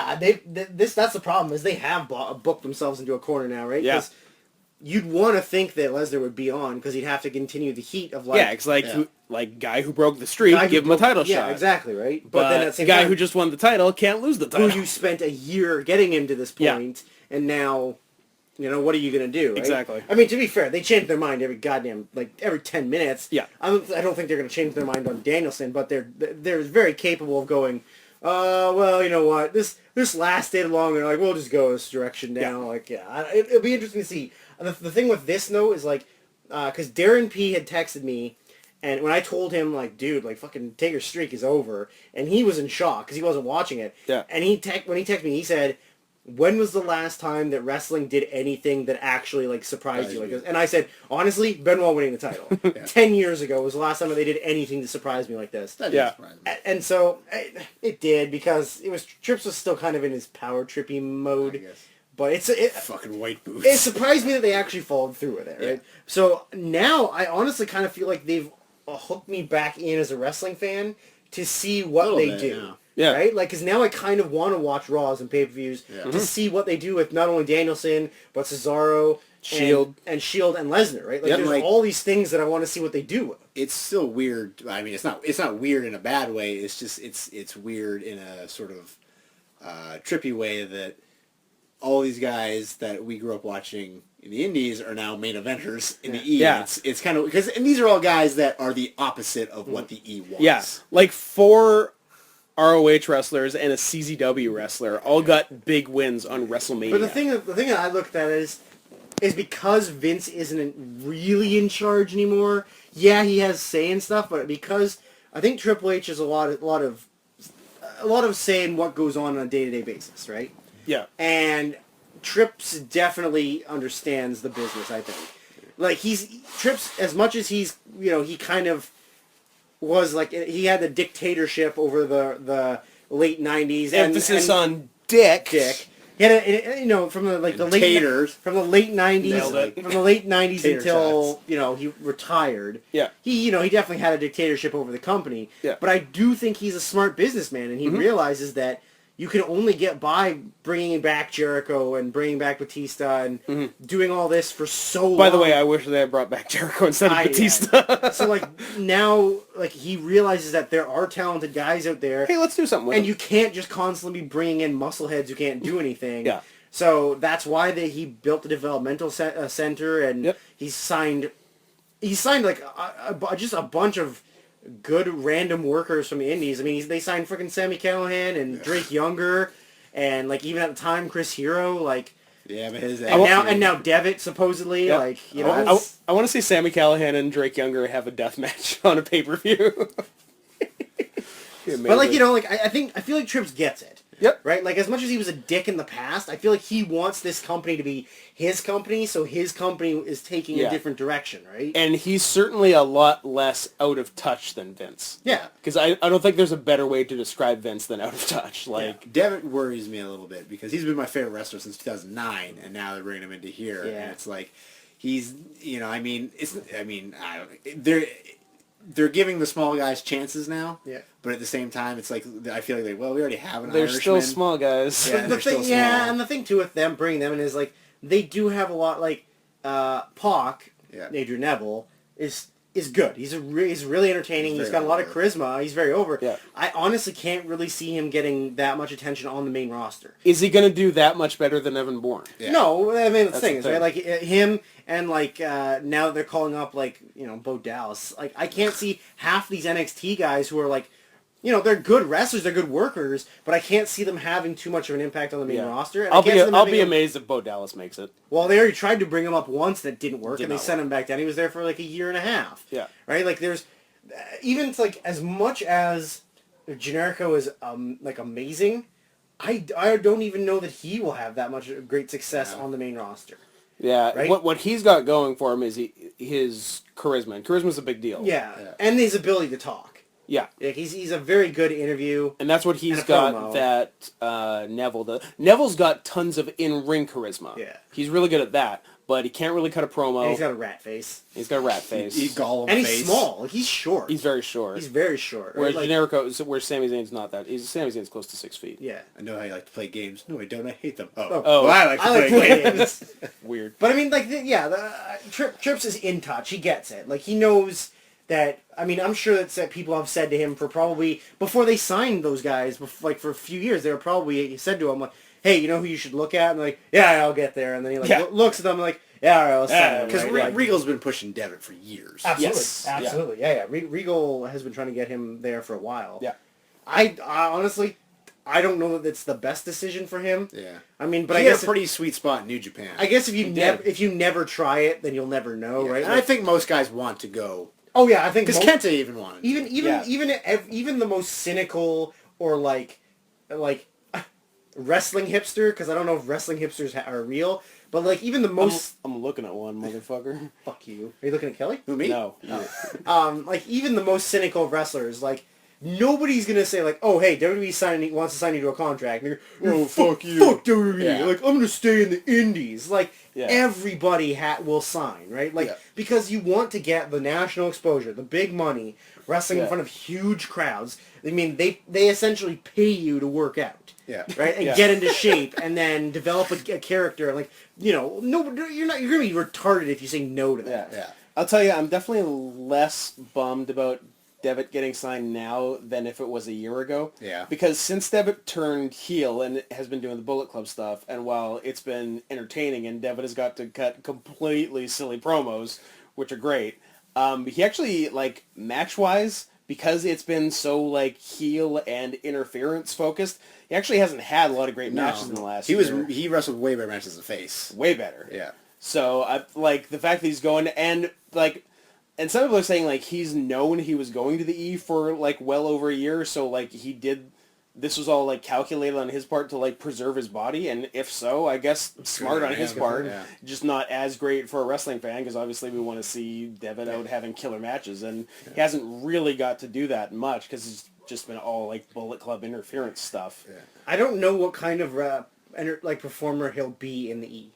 Yeah, that's the problem, is they have booked themselves into a corner now, right? Yeah. You'd want to think that Lesnar would be on, because he'd have to continue the heat of like... Yeah, it's like guy who broke the streak, give him a title shot. Yeah, exactly, right? But then at the same guy time, who just won the title can't lose the title. who you spent a year getting him to this point, and now, what are you going to do, right? Exactly. I mean, to be fair, they change their mind every 10 minutes. Yeah. I don't think they're going to change their mind on Danielson, but they're very capable of going, well, you know what, this lasted long, and like, we'll just go this direction now. It'll be interesting to see. The thing with this, though, is like, because Darren P. had texted me, and when I told him, like, dude, like, fucking Taker's streak is over, and he was in shock because he wasn't watching it. Yeah. And when he texted me, he said, when was the last time that wrestling did anything that actually, like, surprised you like this? And I said, honestly, Benoit winning the title. 10 years ago was the last time that they did anything to surprise me like this. That didn't surprise me. And so, it did, because Trips was still kind of in his power trippy mode. I guess. But fucking white boots. It surprised me that they actually followed through with it, right? Yeah. So now I honestly kind of feel like they've hooked me back in as a wrestling fan to see what they do. Yeah. Right? Like, because now I kind of want to watch Raws and pay-per-views to see what they do with not only Danielson, but Cesaro, Shield and Lesnar, right? Like, there's all these things that I want to see what they do with. It's still weird. I mean, it's not weird in a bad way. It's just, it's weird in a sort of trippy way that all these guys that we grew up watching in the Indies are now main eventers in the E. Yeah. It's kind of, and these are all guys that are the opposite of what the E wants. Yeah, like 4 ROH wrestlers and a CZW wrestler all got big wins on WrestleMania. But the thing that I looked at is because Vince isn't really in charge anymore. Yeah, he has say and stuff, but because I think Triple H has a lot of say in what goes on a day-to-day basis, right? Yeah. And Trips definitely understands the business, I think. Like, Trips, as much as he's, he kind of was like, he had the dictatorship over the late 90s. Emphasis on dick. He had from the late 90s, from the late 90s Tater until, he retired. Yeah. He definitely had a dictatorship over the company. Yeah. But I do think he's a smart businessman, and he realizes that you can only get by bringing back Jericho and bringing back Batista and doing all this for so long. By the way, I wish they had brought back Jericho instead of Batista. So, now, he realizes that there are talented guys out there. Hey, let's do something with And them. you can't just constantly be bringing in muscleheads who can't do anything. Yeah. So that's why he built the developmental center, and he signed like just a bunch of good random workers from the Indies. I mean, they signed freaking Sami Callihan and Drake Younger, and like even at the time Chris Hero, like yeah, but his and now Devitt supposedly, like I want to see Sami Callihan and Drake Younger have a death match on a pay-per-view. But I feel like Trips gets it. Yep. Right? Like, as much as he was a dick in the past, I feel like he wants this company to be his company, so his company is taking a different direction, right? And he's certainly a lot less out of touch than Vince. Yeah. Because I don't think there's a better way to describe Vince than out of touch. Like, Devitt worries me a little bit because he's been my favorite wrestler since 2009, and now they're bringing him into here, and it's like he's, they're giving the small guys chances now. Yeah. But at the same time, it's like I feel like we already have an they're Irishman. still small guys. Yeah, the thing, and the thing too with them bringing them in is like they do have a lot. Like Pac, Adrian Neville is good. He's really entertaining. He's got a lot of charisma. He's very over. Yeah. I honestly can't really see him getting that much attention on the main roster. Is he going to do that much better than Evan Bourne? Yeah. No, I mean the thing is, thing. right? Like him and like now they're calling up like Bo Dallas. Like I can't see half these NXT guys who are like. They're good wrestlers, they're good workers, but I can't see them having too much of an impact on the main roster. And I'll be amazed if Bo Dallas makes it. Well, they already tried to bring him up once, that didn't work, and they not sent him back down. He was there for like a year and a half. Yeah. Right? Like there's even like as much as Generico is like amazing, I don't even know that he will have that much great success on the main roster. Yeah, right? What he's got going for him is his charisma, and charisma's a big deal. Yeah, and his ability to talk. Yeah. He's a very good interview. And that's what he's got that Neville does. Neville's got tons of in-ring charisma. Yeah. He's really good at that. but he can't really cut a promo. And he's got a rat face. He's got a rat face. He's Gollum And face. he's small. Like, he's short. He's very short. He's very short. Whereas Like, Generico, where Sami Zayn's not that. Sami Zayn's close to 6 feet. yeah. I know how you like to play games. No, I don't. I hate them. Oh. Well, I like to play games. games. Weird. But I mean, like, Trips is in touch. He gets it. Like, he knows that. I mean, I'm sure that people have said to him for probably before they signed those guys, like for a few years, they were probably said to him like, "Hey, you know who you should look at?" And they're like, "Yeah, I'll get there." And then he looks at them like, "Yeah, all right, let's sign him." Because Right? Regal's been pushing Devitt for years. Absolutely, Yes. absolutely, yeah. Regal has been trying to get him there for a while. Yeah. I honestly, I don't know that it's the best decision for him. Yeah. I mean, but He I had guess a pretty sweet spot in New Japan. I guess if you did. if you never try it, then you'll never know, right? And I think most guys want to go. Oh yeah, I think Because Kenta even wanted to. even the most cynical or like wrestling hipster, because I don't know if wrestling hipsters are real, but like even the most I'm looking at one, motherfucker. fuck you. Are you looking at Kelly? Who, me? No. Like even the most cynical of wrestlers, like nobody's gonna say like, oh hey, WWE wants to sign you to a contract. And you're, Oh, fuck you. Fuck WWE. Yeah. Like I'm gonna stay in the Indies. Like Yeah. everybody will sign, right? Like because you want to get the national exposure, the big money, wrestling in front of huge crowds. I mean, they essentially pay you to work out. Yeah. Right, and get into shape, and then develop a character. Like no, you're gonna be retarded if you say no to that. Yeah. I'll tell you, I'm definitely less bummed about Devitt getting signed now than if it was a year ago. Yeah. Because since Devitt turned heel and has been doing the Bullet Club stuff, and while it's been entertaining and Devitt has got to cut completely silly promos, which are great, he actually, like, match-wise, because it's been so, like, heel and interference focused, he actually hasn't had a lot of great matches in the last year. He wrestled way better matches as a face. Way better. Yeah. So, like, the fact that he's going, and, like, and some people are saying, like, he's known he was going to the E for, like, well over a year, so, like, this was all, like, calculated on his part to, like, preserve his body, and if so, I guess smart on his part, just not as great for a wrestling fan, because obviously we want to see Devitt out having killer matches, and he hasn't really got to do that much, because it's just been all, like, Bullet Club interference stuff. Yeah. I don't know what kind of performer he'll be in the E.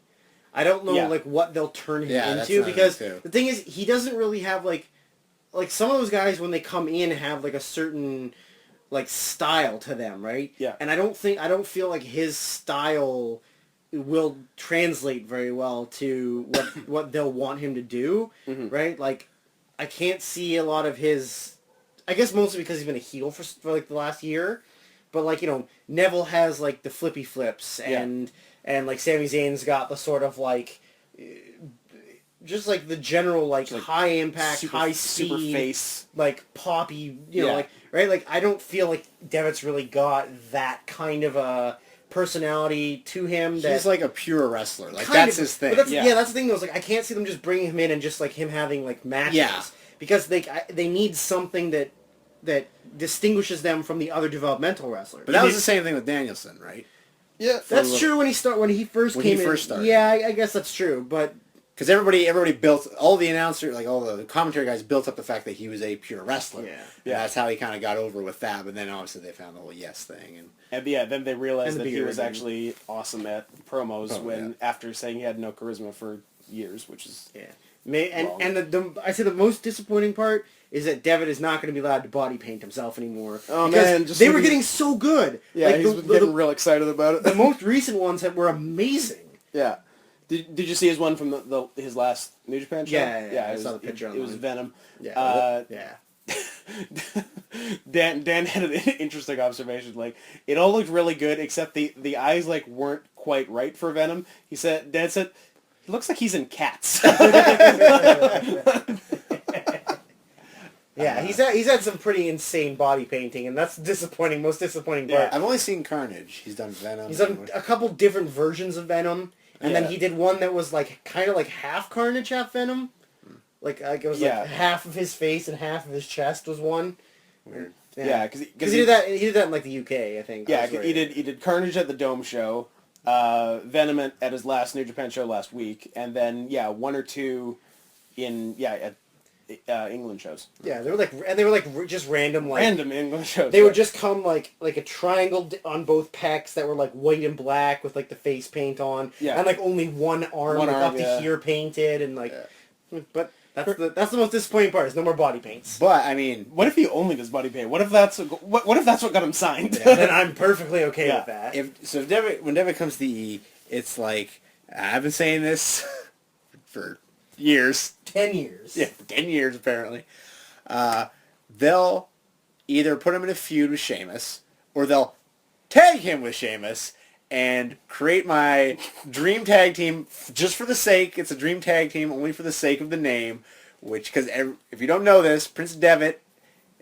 I don't know like what they'll turn him into, because the thing is he doesn't really have like some of those guys when they come in have like a certain like style to them, right? Yeah. And I don't feel like his style will translate very well to what they'll want him to do, right? Like I can't see a lot of his, I guess mostly because he's been a heel for like the last year, but like, you know, Neville has like the flippy flips and like Sami Zayn's got the sort of like just like the general like high impact, high speed, super face, like poppy, you know, like right. Like I don't feel like Devitt's really got that kind of a personality to him. He's like a pure wrestler. Like that's his thing. That's the thing though. Is like I can't see them just bringing him in and just like him having like matches because they need something that distinguishes them from the other developmental wrestlers. But that was the same thing with Danielson, right? Yeah, that's true. When he first started. Yeah, I guess that's true. But because everybody built, all the announcers, like all the commentary guys, built up the fact that he was a pure wrestler. Yeah. And that's how he kind of got over with that. But then obviously they found the whole yes thing, and then they realized that he was actually awesome at promos after saying he had no charisma for years, which is I say the most disappointing part is that Devitt is not going to be allowed to body paint himself anymore. Oh man, they were getting so good. Yeah, he's getting real excited about it. The most recent ones were amazing. Yeah. Did you see his one from his last New Japan show? Yeah. I saw the picture. It was Venom. Yeah. Dan had an interesting observation. Like it all looked really good, except the eyes like weren't quite right for Venom. Dan said, he looks like he's in Cats. Yeah, he's had some pretty insane body painting, and that's disappointing. Most disappointing part. I've only seen Carnage. He's done Venom. He's done a couple different versions of Venom, and then he did one that was like kind of like half Carnage, half Venom. Like it was like half of his face and half of his chest was one. Weird. Yeah, because he did that. He did that in like the UK, I think. Yeah, he did Carnage at the Dome show, Venom at his last New Japan show last week, and then one or two in England shows. Yeah, they were like just random like Random England shows. They would just come like a triangle on both pecs that were like white and black with like the face paint on, Yeah. and like only one arm up to here painted, and like, but that's the most disappointing part is no more body paints. But I mean, What if he only does body paint? What if that's what got him signed? Then I'm perfectly okay with that. when Devitt comes to the E, it's like I've been saying this for years. 10 years. Yeah, 10 years apparently. They'll either put him in a feud with Sheamus, or they'll tag him with Sheamus and create my dream tag team just for the sake. It's a dream tag team only for the sake of the name, which, because if you don't know this, Prince Devitt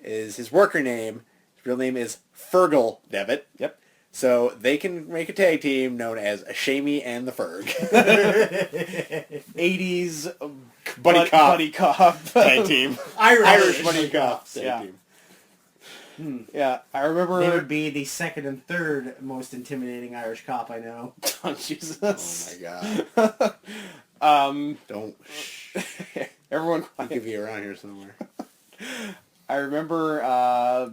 is his worker name. His real name is Fergal Devitt. Yep. So they can make a tag team known as Shamey and the Ferg. 80s Buddy cop tag team. Irish Buddy Cop tag Yeah. team. Yeah, I remember. They would be the second and third most intimidating Irish cop I know. Oh, Jesus. Oh my god. Don't. Everyone. I'll give you around here somewhere. I remember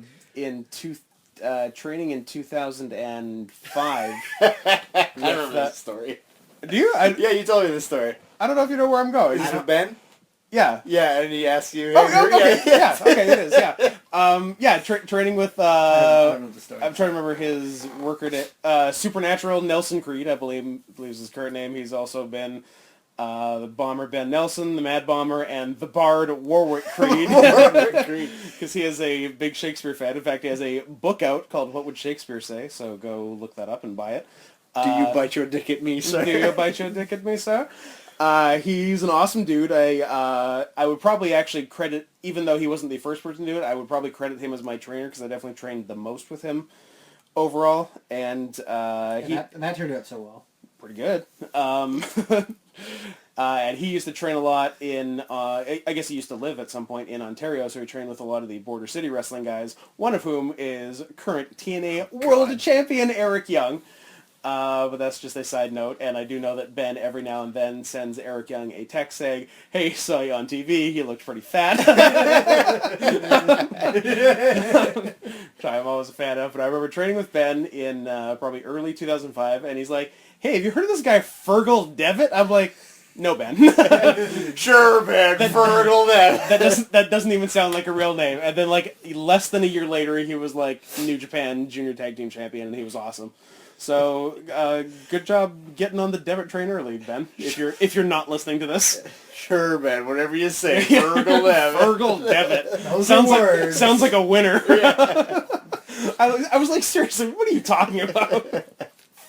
training in 2005. I remember this story. Do you? Yeah, you told me this story. I don't know if you know where I'm going. Is this with Ben? Yeah. Yeah, and he asked you. Oh, okay. Yeah, okay, it is. Yeah. Training with. I don't know the story. I'm trying to remember his worker. Supernatural Nelson Creed, I believe is his current name. He's also been the Bomber Ben Nelson, the Mad Bomber, and the Bard Warwick Creed. Because he is a big Shakespeare fan. In fact, he has a book out called "What Would Shakespeare Say?" So go look that up and buy it. Do you bite your dick at me, sir? Do you bite your dick at me, sir? He's an awesome dude. I would probably actually credit, even though he wasn't the first person to do it, I would probably credit him as my trainer because I definitely trained the most with him overall. And that turned out so well. Pretty good. And he used to train a lot in, I guess he used to live at some point in Ontario, so he trained with a lot of the Border City wrestling guys, one of whom is current TNA World Champion Eric Young. But that's just a side note, and I do know that Ben every now and then sends Eric Young a text saying, "Hey, saw you on TV, you looked pretty fat." Which I'm always a fan of, but I remember training with Ben in probably early 2005, and he's like, "Hey, have you heard of this guy Fergal Devitt?" I'm like, "No, Ben." Sure, Ben. Fergal Devitt. That doesn't even sound like a real name. And then like less than a year later, he was like New Japan Junior Tag Team Champion, and he was awesome. So, good job getting on the Devitt train early, Ben. If you're not listening to this, Sure, Ben. Whatever you say. Fergal Devitt. Fergal Devitt Those are sounds like a winner. I was like, seriously, what are you talking about?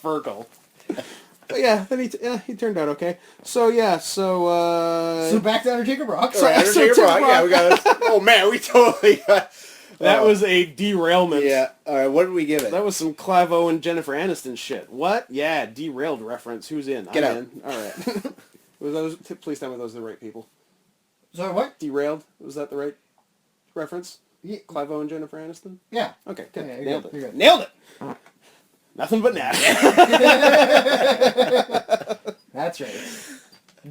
Fergal. But yeah, then he turned out okay. So yeah, So back to Undertaker Brock. All right, Undertaker Brock. Yeah, we got. Oh man, we totally got. that was a derailment. Yeah. All right. What did we give it? That was some Clavo and Jennifer Aniston shit. What? Yeah, derailed reference. Who's in? Get I'm out. in. All right. Please tell me those are the right people. So what? Derailed? Was that the right reference? Yeah. Clivo and Jennifer Aniston? Yeah. Okay, good. Yeah, you're Nailed good. it. You're good. Nailed it. Nothing but net. That's right.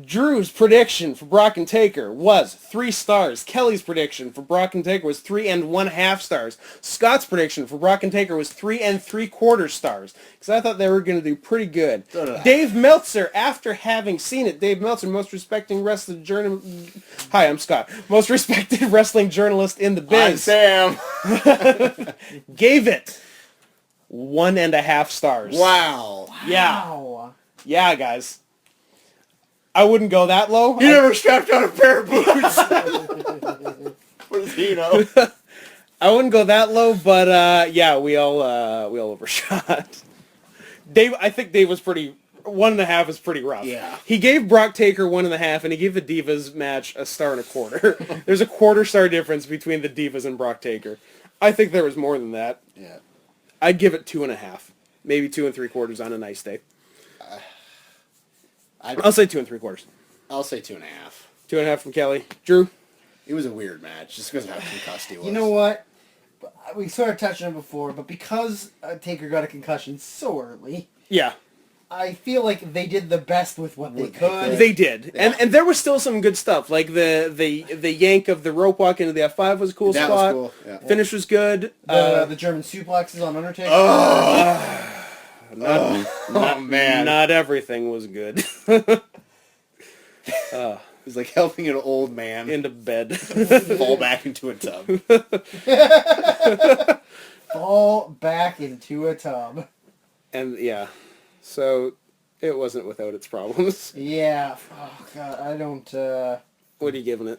Drew's prediction for Brock and Taker was 3 stars. Kelly's prediction for Brock and Taker was 3 1/2 stars. Scott's prediction for Brock and Taker was 3 3/4 stars. Because I thought they were going to do pretty good. So did I. Dave Meltzer, after having seen it, Dave Meltzer, most respected wrestling journalist. Hi, I'm Scott. Most respected wrestling journalist in the I'm biz. Sam. Gave it 1.5 stars. Wow. Yeah. Wow. Yeah, guys. I wouldn't go that low. You never strapped on a pair of boots. What does he know? I wouldn't go that low, but yeah, we all overshot. Dave, I think Dave was pretty. 1.5 is pretty rough. Yeah. He gave Brock Taker 1.5, and he gave the Divas match 1.25 stars. There's a 1/4 star difference between the Divas and Brock Taker. I think there was more than that. Yeah. I'd give it 2.5, maybe 2 3/4 on a nice day. I'll say 2 3/4. I'll say 2.5. 2.5 from Kelly. Drew. It was a weird match, just because of how concussed he was. You know what? We sort of touched on it before, but because Taker got a concussion so early, Yeah. I feel like they did the best with what they could. They did, Yeah. and there was still some good stuff. Like the yank of the rope walk into the F5 was a cool That spot. was cool. Yeah. Finish was good. The German suplexes on Undertaker. Oh man, Not everything was good. it's like helping an old man Into bed. fall back into a tub. Fall back into a tub. And yeah, so it wasn't without its problems. Yeah. Oh god, I don't. What are you giving it?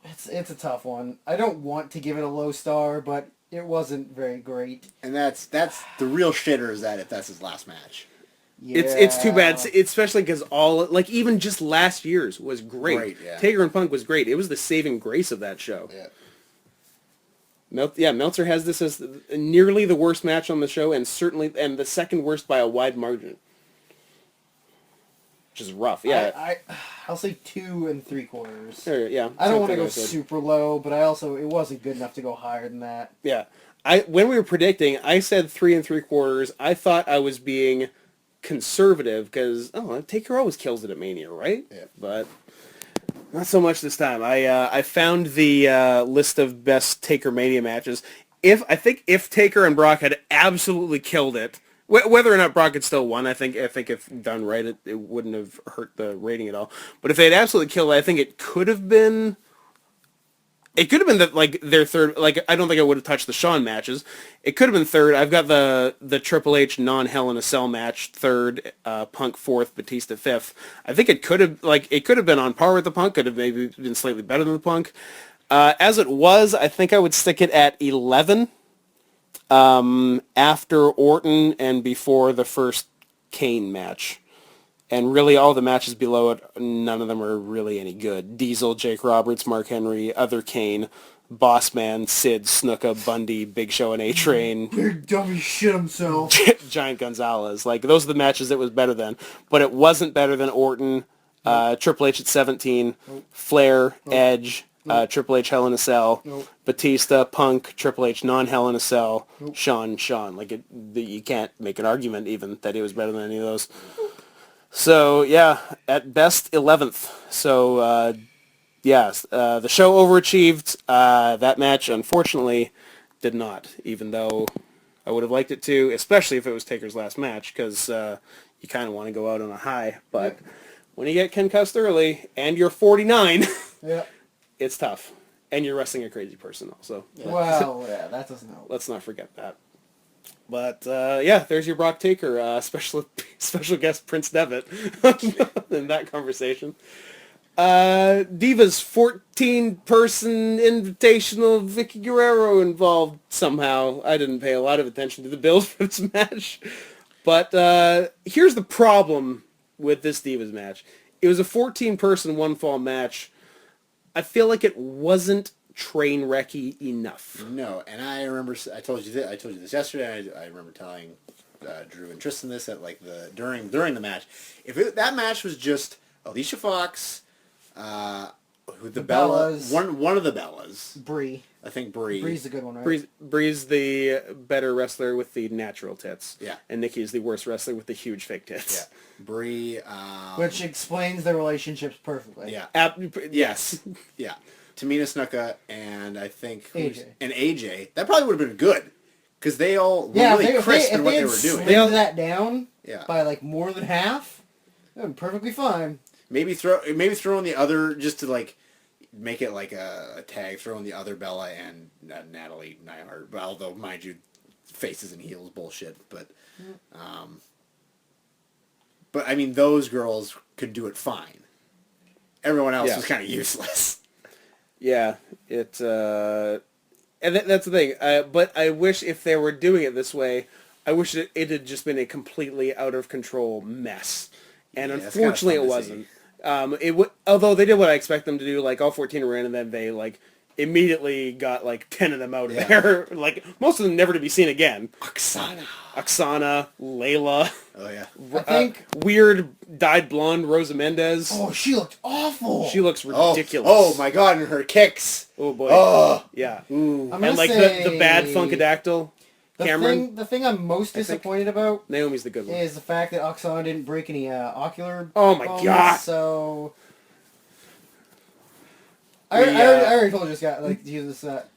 It's a tough one. I don't want to give it a low star, but it wasn't very great. And that's the real shitter is that if that's his last match. Yeah. It's too bad, especially because even just last year's was great. Great, yeah. Taker and Punk was great. It was the saving grace of that show. Yeah. Meltzer has this as nearly the worst match on the show, and the second worst by a wide margin, which is rough. Yeah, I'll say 2 3/4. yeah. I don't want to go Something I said. super low, but it wasn't good enough to go higher than that. Yeah, when we were predicting, I said 3 3/4. I thought I was being conservative because Taker always kills it at Mania, right? Yeah. But not so much this time. I found the list of best Taker Mania matches. If Taker and Brock had absolutely killed it, whether or not Brock had still won, I think if done right, it wouldn't have hurt the rating at all. But if they had absolutely killed it, I think it could have been. It could have been their third. I don't think I would have touched the Shawn matches. It could have been third. I've got the Triple H non-Hell in a Cell match third, Punk fourth, Batista fifth. I think it could have been on par with the Punk. Could have maybe been slightly better than the Punk. As it was, I think I would stick it at 11. After Orton and before the first Kane match. And really all the matches below it, none of them are really any good. Diesel, Jake Roberts, Mark Henry, Other Kane, Bossman, Sid, Snuka, Bundy, Big Show, and A-Train. Big dummy shit himself. Giant Gonzalez. Those are the matches that was better than. But it wasn't better than Orton, Triple H at 17, Flair, Edge, Triple H Hell in a Cell, Batista, Punk, Triple H non-Hell in a Cell, Shawn. You can't make an argument even that he was better than any of those. So, yeah, at best, 11th. So, the show overachieved. That match, unfortunately, did not, even though I would have liked it to, especially if it was Taker's last match, because you kind of want to go out on a high. But when you get concussed early, and you're 49, it's tough. And you're wrestling a crazy person also. Well, yeah, that doesn't help. Let's not forget that. But, there's your Brock Taker, special guest Prince Devitt in that conversation. Divas 14-person invitational, Vicky Guerrero involved somehow. I didn't pay a lot of attention to the build for this match. But here's the problem with this Divas match. It was a 14-person one-fall match. I feel like it wasn't train wrecky enough. No, and I remember I told you this yesterday. I remember telling Drew and Tristan this at during the match. If that match was just Alicia Fox, who the Bellas. one of the Bellas, Brie. I think Brie. Brie's a good one, right? Brie's the better wrestler with the natural tits. Yeah. And Nikki's the worst wrestler with the huge fake tits. Yeah. Brie. Which explains their relationships perfectly. Yeah. Yes. Yeah. Tamina Snuka and I think AJ. That probably would have been good because they all were really crisp in what they were doing. They slimmed that down Yeah. by more than half. That would be perfectly fine. Maybe throw in the other just to make it like a tag. Throw in the other Bella and Natalie Neihart. Although mind you, faces and heels bullshit. But I mean those girls could do it fine. Everyone else was kind of useless. Yeah, and that's the thing. But I wish if they were doing it this way, I wish it had just been a completely out of control mess. And unfortunately, it wasn't. Although they did what I expect them to do, all 14 were in, and then they immediately got 10 of them out of there. Most of them never to be seen again. Oksana, Layla. Oh yeah. I think weird dyed blonde Rosa Mendez. Oh, she looked awful. She looks ridiculous. Oh my god, and her kicks. Oh boy. Oh Yeah. I'm And gonna say the bad Funkadactyl. Cameron. The thing I'm most disappointed about Naomi's the good one. is the fact that Oksana didn't break any ocular Oh my bones, God. So We, I already told you this guy, like, Jesus, that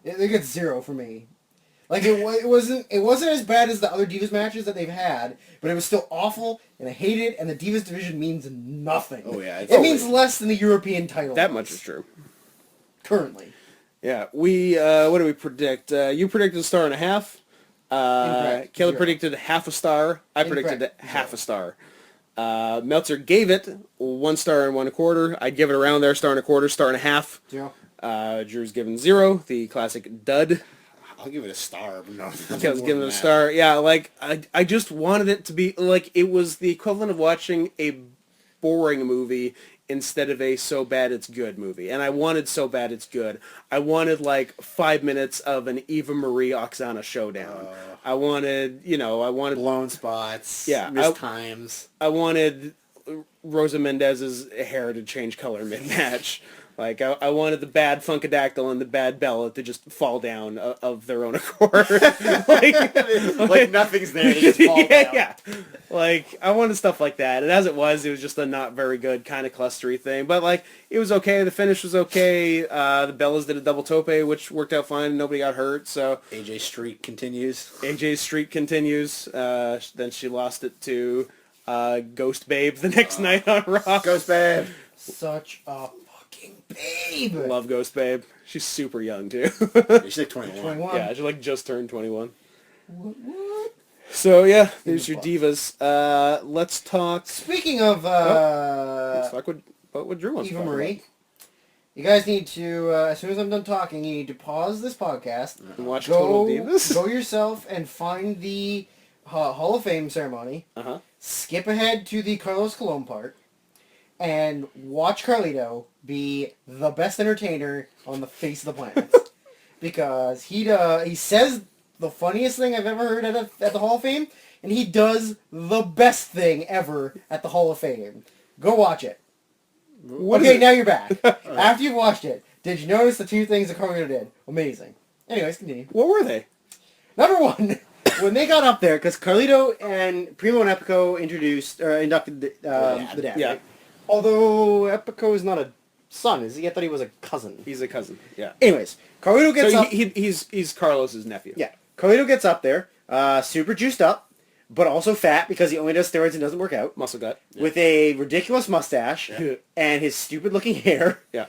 it gets 0 for me. Like, it wasn't as bad as the other Divas matches that they've had, but it was still awful, and I hate it, and the Divas division means nothing. Oh, yeah, it means less than the European title. That much is true. Currently. Yeah, we, what do we predict? You predicted 1.5 stars. Incorrect. Caleb 0. predicted 0.5 star. I predicted Incorrect. 0.5 star. Meltzer gave it 1 star and 1.25. I'd give it around there, 1.25 stars, 1.5 0. Drew's given 0, the classic dud. I'll give it a star. But no, Caleb's giving it a star. Yeah, like, I just wanted it to be, like, it was the equivalent of watching a boring movie instead of a so bad it's good movie. And I wanted so bad it's good. I wanted, like, 5 minutes of an Eva Marie Oksana showdown. I wanted, blown spots. Yeah, missed times. I wanted Rosa Mendez's hair to change color mid-match. Like, I wanted the bad Funkadactyl and the bad Bella to just fall down of their own accord. like nothing's there. They just fall down. Yeah. Like, I wanted stuff like that. And as it was just a not very good kind of clustery thing. But, like, it was okay. The finish was okay. The Bellas did a double tope, which worked out fine. Nobody got hurt. So AJ streak continues. AJ's streak continues. Then she lost it to Ghost Babe the next night on Raw. Ghost Babe. Such a fucking babe. Love Ghost Babe. She's super young, too. She's like 21. 21. Yeah, she, like, just turned 21. What? So, yeah, there's your divas. Let's talk... Speaking of Let's talk what Drew wants to Eva talk Marie, you guys need to, as soon as I'm done talking, you need to pause this podcast, about. And watch Total Divas. go yourself and find the Hall of Fame ceremony, Uh-huh. skip ahead to the Carlos Colon part, and watch Carlito be the best entertainer on the face of the planet. Because he says the funniest thing I've ever heard at the Hall of Fame, and he does the best thing ever at the Hall of Fame. Go watch it. Okay, now you're back. After you've watched it, did you notice the 2 things that Carlito did? Amazing. Anyways, continue. What were they? Number 1, when they got up there, because Carlito and Primo and Epico inducted the dad. Yeah. Right? Although Epico is not a son, is he? I thought he was a cousin. He's a cousin. Yeah. Anyways, Carlito gets So up. he's Carlos's nephew. Yeah. Carlito gets up there, super juiced up, but also fat because he only does steroids and doesn't work out. Muscle gut. With a ridiculous mustache and his stupid looking hair. Yeah.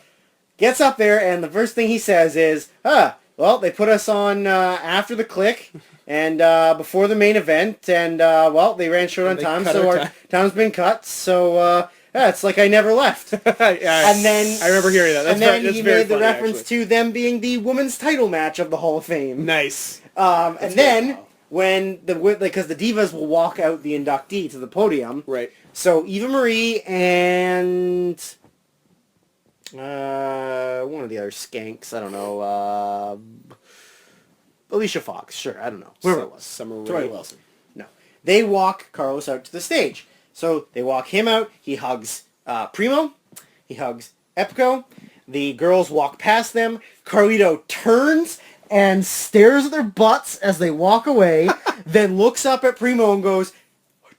Gets up there, and the first thing he says is, well, they put us on after the click and before the main event, and, well, they ran short on They time, cut so our our time. time's been cut, so, yeah, it's like I never left. Yeah, And then... I remember hearing that. That's and then that's he very made the funny, reference actually. to them being the women's title match of the Hall of Fame. Nice. And then, when because the Divas will walk out the inductee to the podium. Right. So Eva Marie and one of the other skanks, I don't know, Alicia Fox, sure, I don't know, whoever it was. Summer Tori Rae. Wilson. No, they walk Carlos out to the stage. So they walk him out. He hugs Primo. He hugs Epico. The girls walk past them. Carlito turns and stares at their butts as they walk away, then looks up at Primo and goes,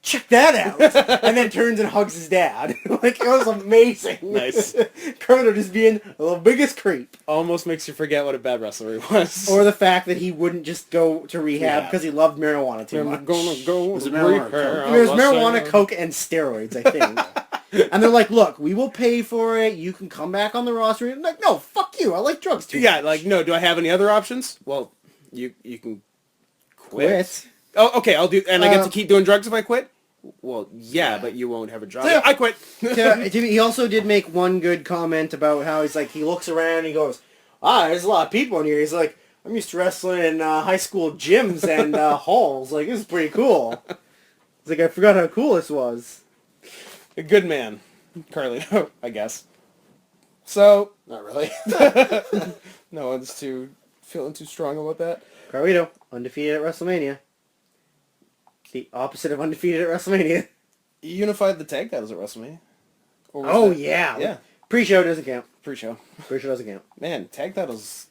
check that out, and then turns and hugs his dad. Like, it was amazing. Nice. Carlito just being the biggest creep. Almost makes you forget what a bad wrestler he was. Or the fact that he wouldn't just go to rehab because he loved marijuana too much. I'm gonna go Was it to marijuana? rehab. There's marijuana, coke, and steroids, I think. And they're like, look, we will pay for it. You can come back on the roster. And I'm like, no, fuck you. I like drugs too Yeah, much. like, no, do I have any other options? Well, you can quit. Quit. Oh, okay, I'll do, and I get to keep doing drugs if I quit? Well, yeah, but you won't have a job. So- I quit. He also did make one good comment about how he's like, he looks around and he goes, there's a lot of people in here. He's like, I'm used to wrestling in high school gyms and halls. Like, this is pretty cool. He's like, I forgot how cool this was. A good man, Carlito, I guess. So, Not really. no one's feeling too strong about that. Carlito, undefeated at WrestleMania. The opposite of undefeated at WrestleMania. You unified the tag titles at WrestleMania. Or was Oh, that- yeah. Yeah. Pre-show doesn't count. Pre-show. Pre-show doesn't count. Man, tag titles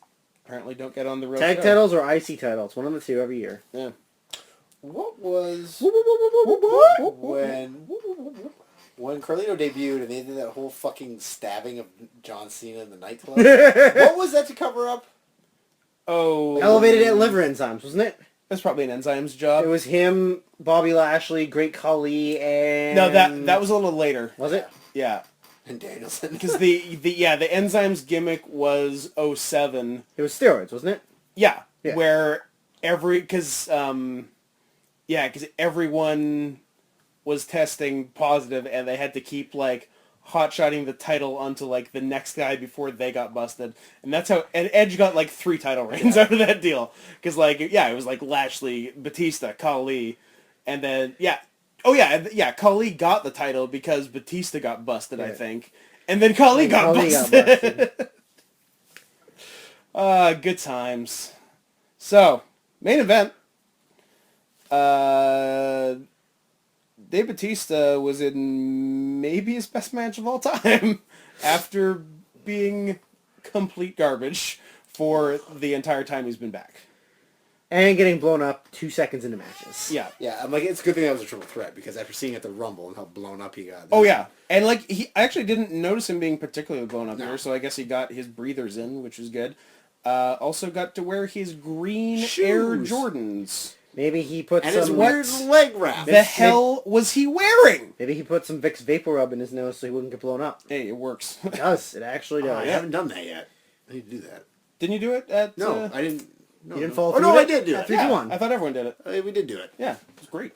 apparently don't get on the real Tag show. titles or IC titles, one of the two every year. Yeah. What was when Carlito debuted and they did that whole fucking stabbing of John Cena in the nightclub? What was that to cover up? Oh. Elevated at liver enzymes, wasn't it? That's probably an Enzymes job. It was him, Bobby Lashley, Great Khali, and... No, that was a little later. Was it? Yeah. And Danielson. Because the Enzymes gimmick was 07. It was steroids, wasn't it? Yeah. Yeah. Where because everyone was testing positive and they had to keep like hot-shotting the title onto like the next guy before they got busted. And that's how, and Edge got like 3 title reigns out of that deal. Because like, yeah, it was like Lashley, Batista, Khali, and then, Khali got the title because Batista got busted, I think. And then Khali got busted. Good times. So, main event. Dave Batista was in maybe his best match of all time after being complete garbage for the entire time he's been back. And getting blown up 2 seconds into matches. Yeah. Yeah, I'm like, it's a good thing that was a triple threat because after seeing at the Rumble and how blown up he got. Oh, yeah. And, like, I actually didn't notice him being particularly blown up No. here, so I guess he got his breathers in, which is good. Also got to wear his green Shoes. Air Jordans. Maybe he put and some... his weird leg wrap. The hell was he wearing? Maybe he put some Vicks Vapor Rub in his nose so he wouldn't get blown up. Hey, it works. It does. It actually does. I haven't done that yet. I need to do that. Didn't you do it at... No, I didn't. No, You didn't no. follow Oh, through no, with I it? did do At it. 3 to 1. I thought everyone did it. We did do it. Yeah, it was great.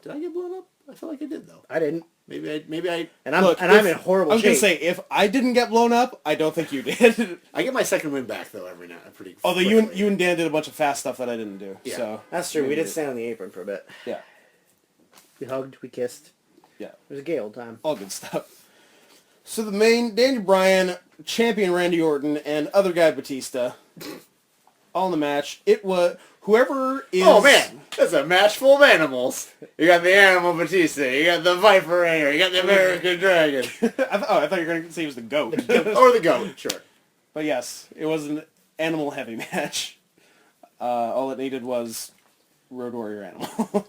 Did I get blown up? I feel like I did, though. I didn't. Maybe I... And I'm Look, I'm in horrible I was shape. going to say, if I didn't get blown up, I don't think you did. I get my second win back, though, every night. Pretty Although quickly. you and Dan did a bunch of fast stuff that I didn't do. Yeah. So That's true. We did stand on the apron for a bit. Yeah. We hugged. We kissed. Yeah. It was a gay old time. All good stuff. So the main, Daniel Bryan, champion Randy Orton, and other guy Batista, all in the match. It was, whoever is... Oh, man. That's a match full of animals. You got the animal Batista. You got the Viper Ranger. You got the American Dragon. I thought you were going to say it was the GOAT. Or the goat, sure. But yes, it was an animal-heavy match. All it needed was Road Warrior Animal.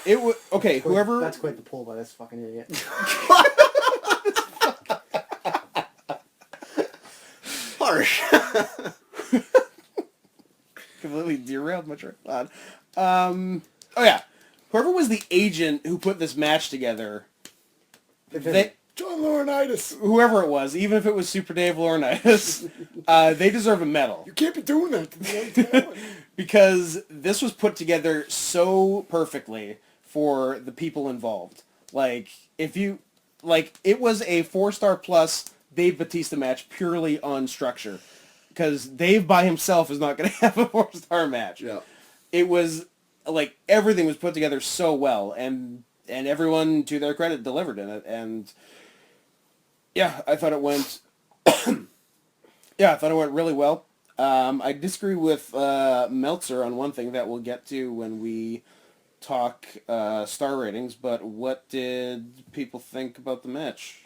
It was... Okay, whoever... That's quite the pull by this fucking idiot. Harsh. Completely derailed my train of thought. Oh yeah, whoever was the agent who put this match together, John Laurinaitis. whoever it was, even if it was Super Dave Laurinaitis, they deserve a medal. You can't be doing that to the young talent. Because this was put together so perfectly for the people involved. Like, if you... Like, it was a 4-star plus Dave Batista match purely on structure. Because Dave by himself is not going to have a 4-star match. Yeah. It was, like, everything was put together so well. And everyone, to their credit, delivered in it. And, yeah, I thought it went... really well. I disagree with Meltzer on one thing that we'll get to when we talk star ratings, but what did people think about the match?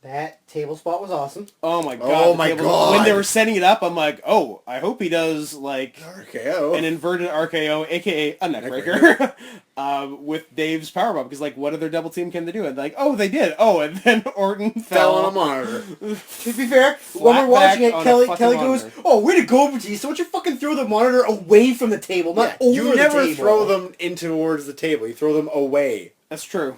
That table spot was awesome. Oh my god. Oh the my table- God. When they were setting it up, I'm like, oh, I hope he does, like, RKO. an inverted RKO, aka a neckbreaker, with Dave's powerbomb. Because, like, what other double team can they do? And like, oh, they did. Oh, and then Orton Fell on a monitor. To be fair, when we're watching it, on a Kelly fucking goes, monitor. "Oh, way to go, Batista! Why don't you fucking throw the monitor away from the table, not over You the never table?" throw them in towards the table. You throw them away. That's true.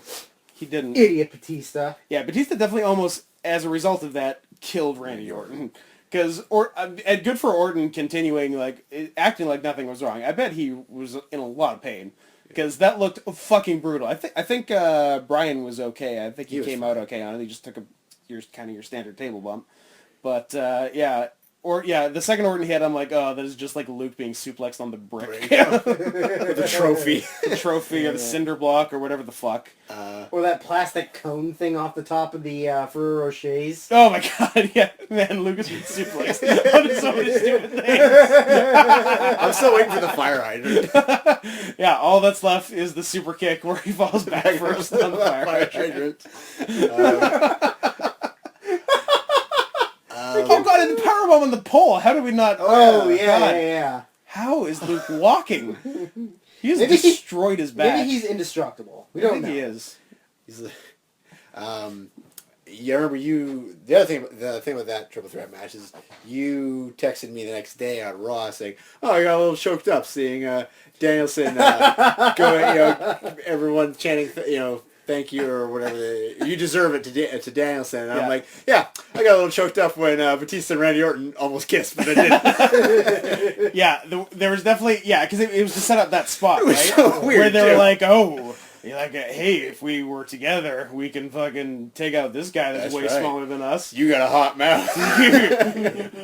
He didn't. Idiot Batista. Yeah, Batista definitely almost, as a result of that, killed Randy Orton. Because, and good for Orton continuing, like, acting like nothing was wrong. I bet he was in a lot of pain. Because that looked fucking brutal. I think Brian was okay. I think he came out okay on it. He just took your standard table bump. But, the second Orton hit, I'm like, oh, that is just like Luke being suplexed on the brick. With a trophy. The trophy or the cinder block or whatever the fuck. Or that plastic cone thing off the top of the Ferrero Rochers. Oh my god, yeah. Man, Lucas was suplexed on so many stupid things. I'm still waiting for the fire hydrant. Yeah, all that's left is the super kick where he falls back first on the fire hydrant. Oh god, and the powerbomb on the pole. How did we not? Oh, yeah, God. yeah. How is Luke walking? He's Maybe he- destroyed his back. Maybe he's indestructible. We I don't think know. he is. He's you remember the thing with that triple threat match is you texted me the next day on Raw saying, "Oh, I got a little choked up seeing Danielson going, everyone chanting, thank you or whatever. You deserve it to Danielson." And I'm like, yeah, I got a little choked up when Batista and Randy Orton almost kissed, but they didn't. Yeah, there was definitely because it was to set up that spot, right? So weird, where they were too. like, "Oh, you're like, hey, if we were together, we can fucking take out this guy that's way right. smaller than us." You got a hot mouth.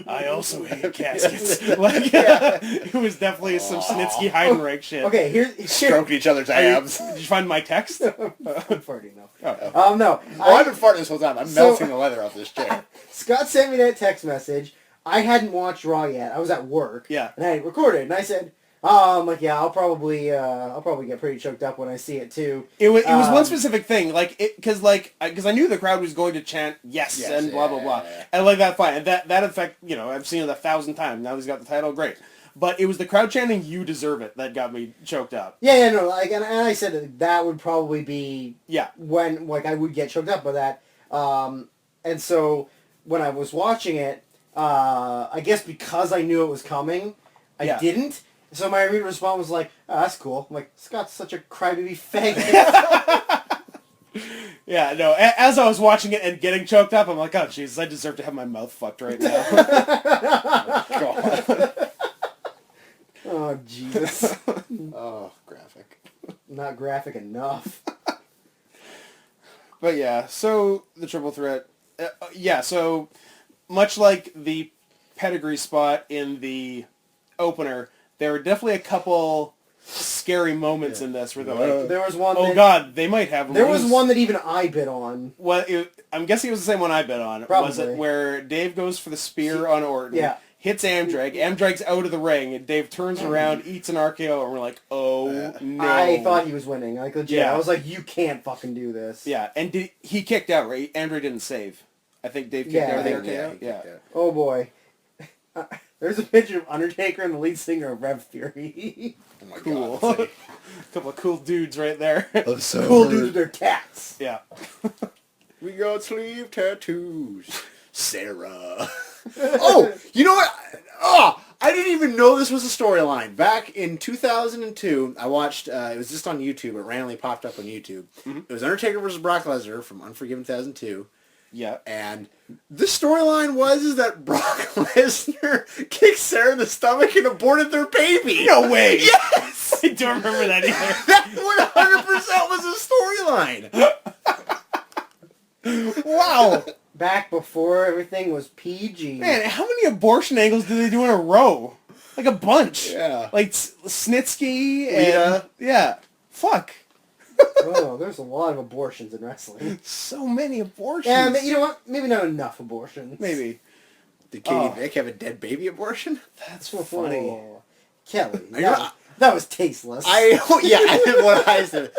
I also hate caskets. It was definitely some Snitsky Heidenreich shit. Okay, here's... Stroking each other's abs. Did you find my text? Farting, no. Oh. No. Oh, I've been farting this whole time. I'm melting the leather off this chair. Scott sent me that text message. I hadn't watched Raw yet. I was at work. Yeah. And I had recorded, and I said, I'm like, yeah, I'll probably get pretty choked up when I see it too. It was one specific thing, because I knew the crowd was going to chant yes and blah blah blah, and that fine, and that effect, I've seen it 1,000 times. Now he's got the title, great, but it was the crowd chanting "You deserve it" that got me choked up. Yeah, no, and I said that would probably be Yeah. when I would get choked up by that, and so when I was watching it, I guess because I knew it was coming, I didn't. So my immediate response was like, "Oh, that's cool." I'm like, Scott's such a crybaby faggot. Yeah, no. As I was watching it and getting choked up, I'm like, "Oh, Jesus, I deserve to have my mouth fucked right now." God. Oh, Jesus. Oh, graphic. Not graphic enough. But yeah, so the triple threat. So much like the pedigree spot in the opener, there were definitely a couple scary moments in this where they're like, There was one. "Oh God, they might have." There was one that even I bit on. Well, I'm guessing it was the same one I bit on. Probably. Was it where Dave goes for the spear on Orton? Yeah. Hits Amdrag. Amdrag's out of the ring, and Dave turns around, eats an RKO, and we're like, "Oh no!" I thought he was winning. Like legit. Yeah. I was like, "You can't fucking do this." Yeah, and he kicked out, right? Amdrag didn't save. I think Dave kicked Yeah, out of the I RKO. think, he kicked out. Oh boy. There's a picture of Undertaker and the lead singer of Rev Theory. Oh my Cool. God. It's Couple of cool dudes right there. like, so Cool dudes with their tats. Yeah. We got sleeve tattoos. Sarah. Oh, you know what? Oh, I didn't even know this was a storyline. Back in 2002, I watched, it was just on YouTube. It randomly popped up on YouTube. Mm-hmm. It was Undertaker versus Brock Lesnar from Unforgiven 2002. Yeah. And the storyline was that Brock Lesnar kicked Sarah in the stomach and aborted their baby. No way. Yes! I don't remember that either. That 100% was a storyline. Wow. Back before everything was PG. Man, how many abortion angles did they do in a row? Like a bunch. Yeah. Like Snitsky and... Lita. Yeah. Fuck. Oh, there's a lot of abortions in wrestling. So many abortions. Yeah, you know what? Maybe not enough abortions. Maybe. Did Katie Vick have a dead baby abortion? That's funny. Oh, Kelly, I- that was tasteless. I did what I said.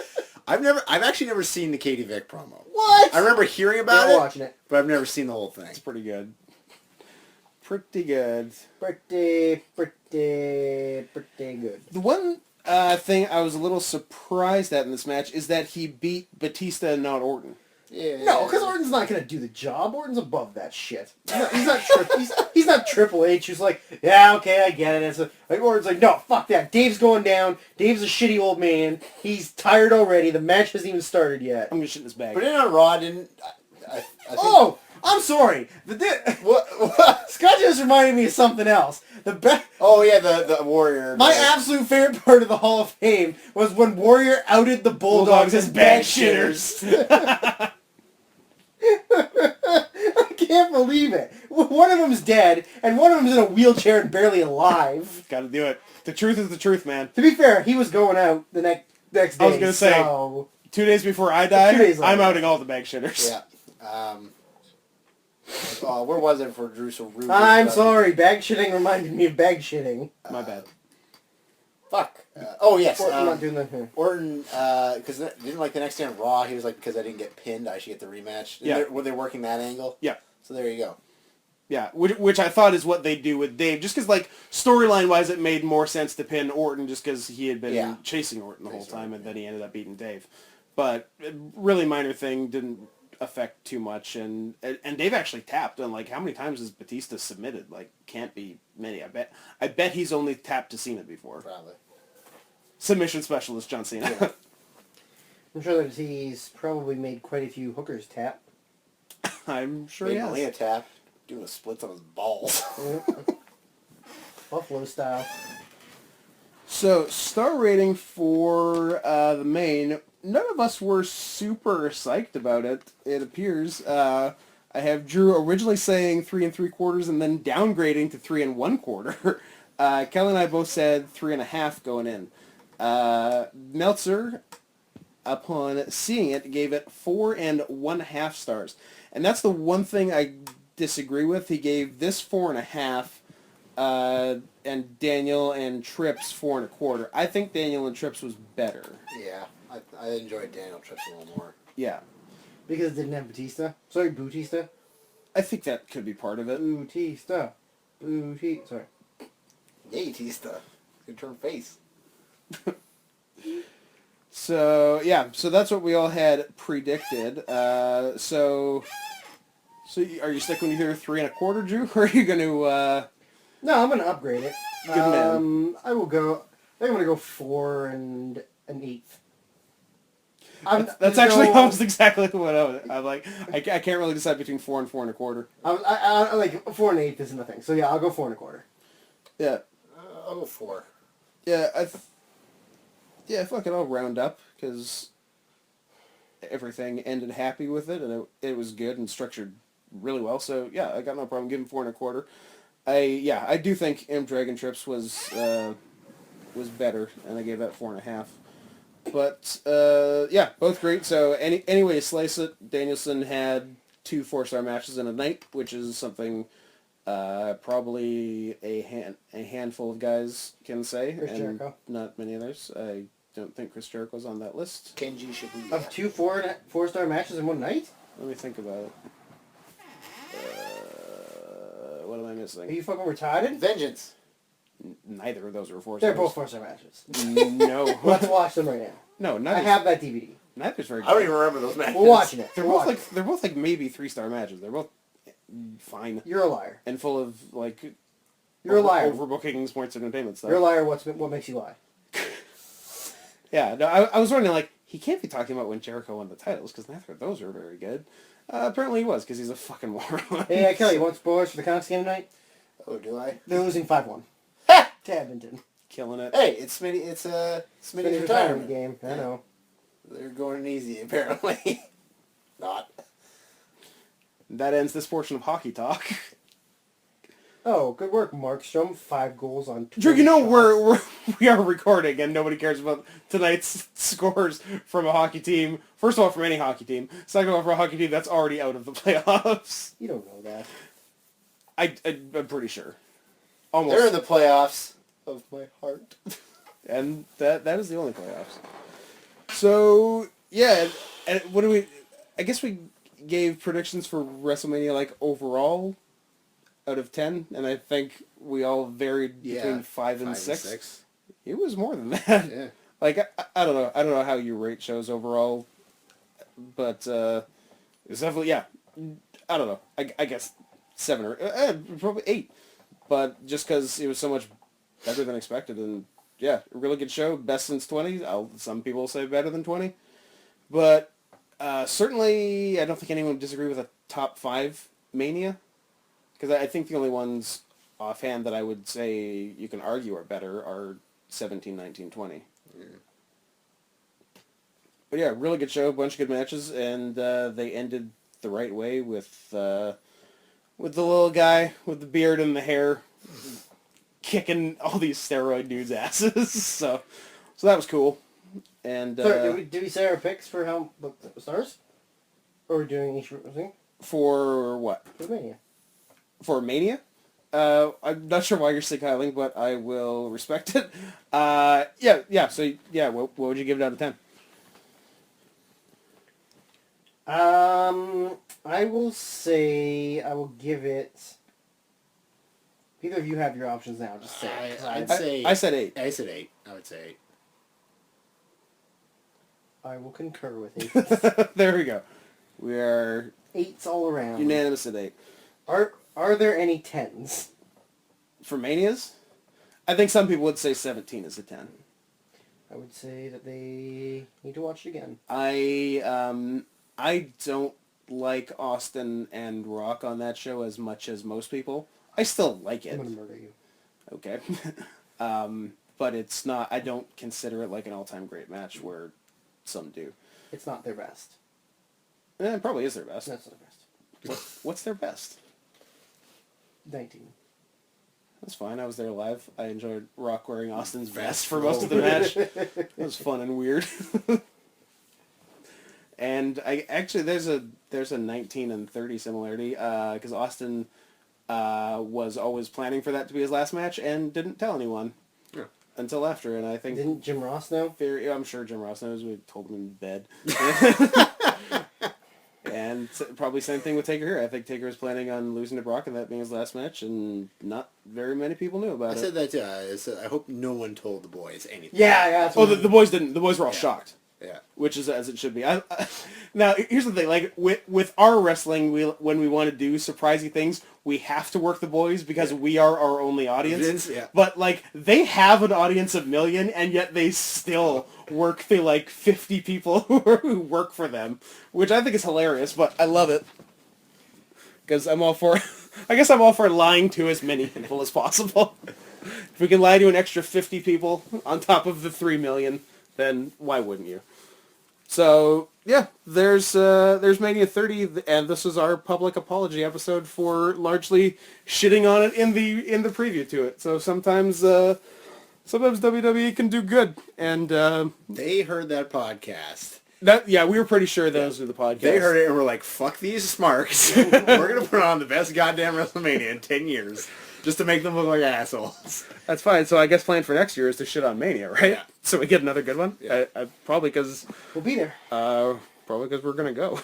I've actually never seen the Katie Vick promo. What? I remember hearing about Not it, watching it. but I've never seen the whole thing. It's pretty good. Pretty good. Pretty good. The one thing I was a little surprised at in this match is that he beat Batista and not Orton. Yeah. No, because Orton's not going to do the job. Orton's above that shit. He's not he's not Triple H who's like, yeah, okay, I get it. It's like Orton's like, no, fuck that. Dave's going down. Dave's a shitty old man. He's tired already. The match hasn't even started yet. I'm going to shit in this bag. But in on Raw, didn't... I think, Oh! I'm sorry. What? Scott just reminded me of something else. Oh, yeah, the Warrior. My absolute favorite part of the Hall of Fame was when Warrior outed the Bulldogs as bag shitters. I can't believe it. One of them's dead, and one of them's in a wheelchair and barely alive. Gotta do it. The truth is the truth, man. To be fair, he was going out the next day. I was gonna say, so... 2 days before I die, 2 days later. I'm outing all the bag shitters. Yeah. Where was it for Drew so rude? I'm sorry, bag shitting reminded me of bag shitting. My bad. Fuck. Oh, yes. I'm not doing that here. Orton, because didn't like the next day on Raw, he was like, because I didn't get pinned, I should get the rematch. Yeah. Were they working that angle? Yeah. So there you go. Yeah, which I thought is what they do with Dave, just because like storyline wise, it made more sense to pin Orton just because he had been chasing Orton the whole time, and then he ended up beating Dave. But really minor thing, didn't affect too much, and Dave actually tapped. And like, how many times has Batista submitted? Like, can't be many. I bet he's only tapped to Cena before. Probably. Submission specialist John Cena. Yeah. I'm sure that he's probably made quite a few hookers tap. I'm sure Made he has. Malia tap, doing a splits on his balls. Buffalo style. So, star rating for the main. None of us were super psyched about it, it appears. I have Drew originally saying 3 3/4 and then downgrading to 3 1/4. Kelly and I both said 3.5 going in. Meltzer, upon seeing it, gave it 4 1/2 stars. And that's the one thing I disagree with. He gave this 4.5, and Daniel and Trips 4 1/4. I think Daniel and Trips was better. Yeah, I enjoyed Daniel Trips a little more. Yeah. Because it didn't have Batista. Sorry, Bautista. I think that could be part of it. Bautista. Sorry. Yay, Tista. Good turn face. So that's what we all had predicted. So are you sticking with your 3 1/4, Drew, or are you going to? No, I'm gonna upgrade it. Good man. I will go. I think I'm gonna go 4 1/8. That's actually almost exactly what I'm like. I can't really decide between 4 and 4 1/4. I like 4 1/8 is nothing. So yeah, I'll go 4 1/4. Yeah. I'll go 4. Yeah, fuck it, I'll round up, because everything ended happy with it, and it was good and structured really well, so yeah, I got no problem giving 4 1/4. I do think M Dragon Trips was better, and I gave that 4.5. But, yeah, both great, so any way you slice it, Danielson had 2 4-star matches in a night, which is something probably a handful of guys can say, Chris and Jericho. not many others. I don't think Chris Jericho's on that list. Kenji Shibuya. Of 2 4-star matches in one night? Let me think about it. What am I Are missing? you fucking retarded? Vengeance. Neither of those were 4 They're stars. both 4-star matches. No. Let's watch them right now. No, I neither. have that DVD. Neither's very good. I don't even remember those matches. We're watching it. They're both like maybe 3-star matches. They're both fine You're a liar. and full of like You're a liar. overbooking sports entertainment stuff. You're a liar. What makes you lie? Yeah, no, I was wondering, like, he can't be talking about when Jericho won the titles, because neither of those are very good. Apparently he was, because he's a fucking moron. Hey, Kelly, you want spoilers for the Canucks game tonight? Oh, do I? They're losing 5-1. Ha! To Edmonton. Killing it. Hey, it's Smitty's retirement. game. I know. They're going easy, apparently. Not. That ends this portion of Hockey Talk. Oh, good work, Markstrom. 5 goals on 2 Drew, you know shots. we are recording and nobody cares about tonight's scores from a hockey team. First of all, from any hockey team. Second of all, for a hockey team that's already out of the playoffs. You don't know that. I'm pretty sure. Almost. They're in the playoffs of my heart. And that is the only playoffs. So, yeah, and what do we... I guess we gave predictions for WrestleMania, like, overall out of 10, and I think we all varied between 5 and 6. It was more than that. Yeah. Like, I don't know. I don't know how you rate shows overall, but it's definitely, yeah. I don't know. I guess 7 or probably 8. But just because it was so much better than expected, and yeah, a really good show. Best since 20. Some people say better than 20. But certainly, I don't think anyone would disagree with a top 5 Mania. Because I think the only ones offhand that I would say you can argue are better are 17, 19, 20. Yeah. But yeah, really good show, bunch of good matches, and they ended the right way with the little guy with the beard and the hair kicking all these steroid dudes' asses. so that was cool. And Sorry, did we say our picks for the stars? Or are we doing each thing? for what? For Mania. For Mania? I'm not sure why you're sick-hiling, but I will respect it. Yeah. So, yeah, what would you give it out of 10? I will say I will give it Either of you have your options now. Just say it. 'Cause I'd say... I said 8. I said 8. I would say 8. I will concur with you. There we go. We are 8's all around. unanimous at 8. Are there any 10s? For Manias, I think some people would say 17 is a 10. I would say that they need to watch it again. I don't like Austin and Rock on that show as much as most people. I still like it. I'm gonna murder you. Okay. But it's not, I don't consider it like an all-time great match where some do. It's not their best. It probably is their best. That's not their best. What's their best? 19. That's fine. I was there live. I enjoyed Rock wearing Austin's vest for most of the match. It was fun and weird. And I actually there's a 19 and 30 similarity because Austin was always planning for that to be his last match and didn't tell anyone until after. And I think Didn't Jim Ross know? I'm sure Jim Ross knows. We told him in bed. And probably same thing with Taker here. I think Taker was planning on losing to Brock and that being his last match, and not very many people knew about I it. said that too. I said, I hope no one told the boys anything. Yeah, that's Oh, the boys didn't. The boys were all shocked. Yeah. Which is as it should be. Now, here's the thing. Like, with our wrestling, when we want to do surprising things, we have to work the boys because we are our only audience. Yeah. But, like, they have an audience of 1 million, and yet they still work through, like, 50 people who work for them, which I think is hilarious, but I love it. Because I'm all for... I guess I'm all for lying to as many people as possible. If we can lie to an extra 50 people on top of the 3 million, then why wouldn't you? So yeah, there's Mania 30, and this is our public apology episode for largely shitting on it in the preview to it. So sometimes WWE can do good, and They heard that podcast. We were pretty sure those were the podcasts. They heard it and were like, "Fuck these smarks. We're gonna put on the best goddamn WrestleMania in 10 years." Just to make them look like assholes. That's fine. So I guess plan for next year is to shit on Mania, right? Yeah. So we get another good one. Yeah. Probably because We'll be there. we're gonna go.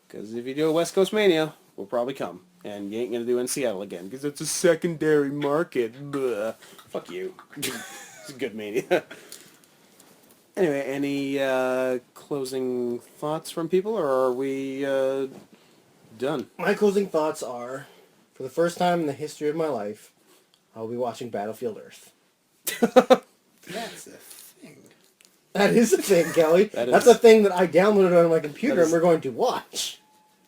Because if you do a West Coast Mania, we'll probably come, and you ain't gonna do it in Seattle again because it's a secondary market. Blah. Fuck you. It's a good Mania. Anyway, any closing thoughts from people, or are we done? My closing thoughts are, for the first time in the history of my life, I'll be watching Battlefield Earth. That's a thing. That is a thing, Kelly. That's is. a thing that I downloaded on my computer and we're going to watch.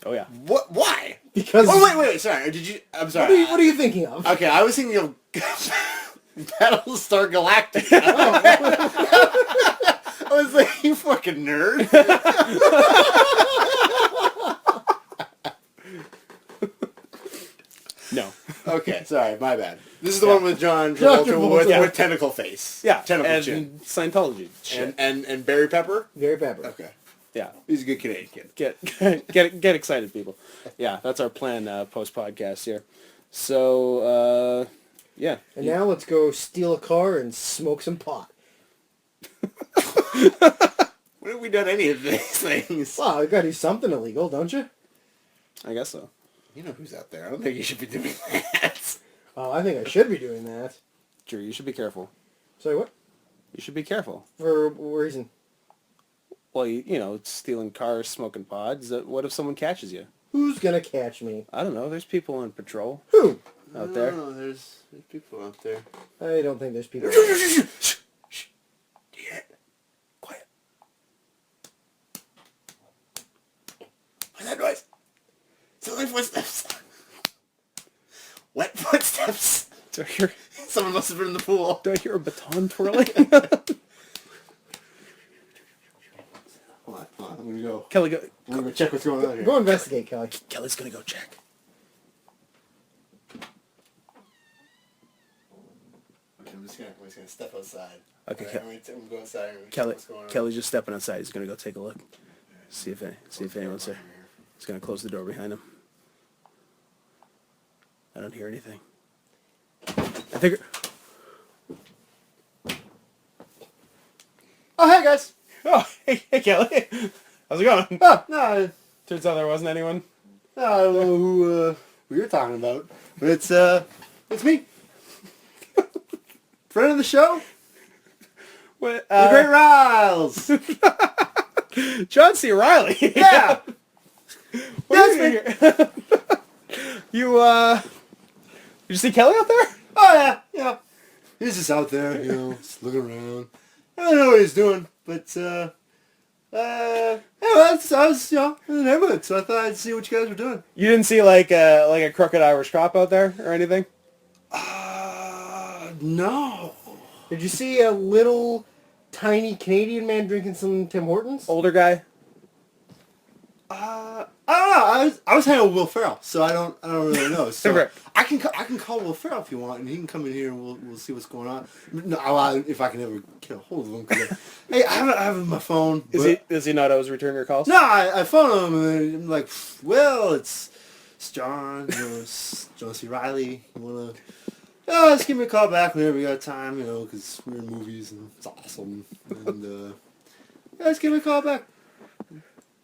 Oh yeah. What? Why? Because... Oh, wait. Sorry. Did you... I'm sorry. What are you thinking of? Okay, I was thinking of Battlestar Galactica. I was like, you fucking nerd. No. Okay, sorry, my bad. This is the one with John Travolta with tentacle face. Yeah. Tentacle and chin. Scientology. Shit. And Barry Pepper? Gary Pepper. Okay. Yeah. He's a good Canadian kid. Get excited, people. Yeah, that's our plan post podcast here. So yeah. And now let's go steal a car and smoke some pot. When have we done any of these things? Well, you gotta do something illegal, don't you? I guess so. You know who's out there. I don't think you should be doing that. Oh, I think I should be doing that. Drew, you should be careful. Sorry, what? You should be careful. For what reason? Well, you know, stealing cars, smoking pods. What if someone catches you? Who's gonna catch me? I don't know. There's people on patrol Who? out there. No, there's people out there. I don't think there's people. Shh. Yeah. Quiet. What's that noise? Silly footsteps. Wet footsteps. Do I hear, Someone must have been in the pool. do I hear a baton twirling? Hold on. I'm gonna go. Kelly, go. I'm gonna check what's going on here. Go investigate, Kelly. Kelly's gonna go check. Okay, I'm just gonna step outside. Okay, All right, I'm gonna go outside and check Kelly, what's going on. Kelly's just stepping outside. He's gonna go take a look. See if anyone's there. He's gonna close the door behind him. I don't hear anything. I think. Oh, hey guys. Oh, hey Kelly. How's it going? Oh, no, Turns out there wasn't anyone. I don't know who we were talking about, but it's It's me. Friend of the show, What, the Great Riles. John C. Riley. Yeah. What are you doing here? Did you see Kelly out there? Oh yeah, yeah. He's just out there, just looking around. I don't know what he's doing, but yeah, I was in the neighborhood, so I thought I'd see what you guys were doing. You didn't see like a crooked Irish cop out there or anything? No. Did you see a little tiny Canadian man drinking some Tim Hortons? Older guy? I don't know. I was hanging with Will Ferrell, so I don't really know. So Right. I can call Will Ferrell if you want, and he can come in here and we'll see what's going on. No, if I can ever get a hold of him. 'Cause hey, I have my phone. Does he not always return your calls? No, I phone him and I'm like, well, it's John, it's John C. Riley. You wanna? Just give me a call back whenever you got time, because we're in movies and it's awesome. And just give me a call back.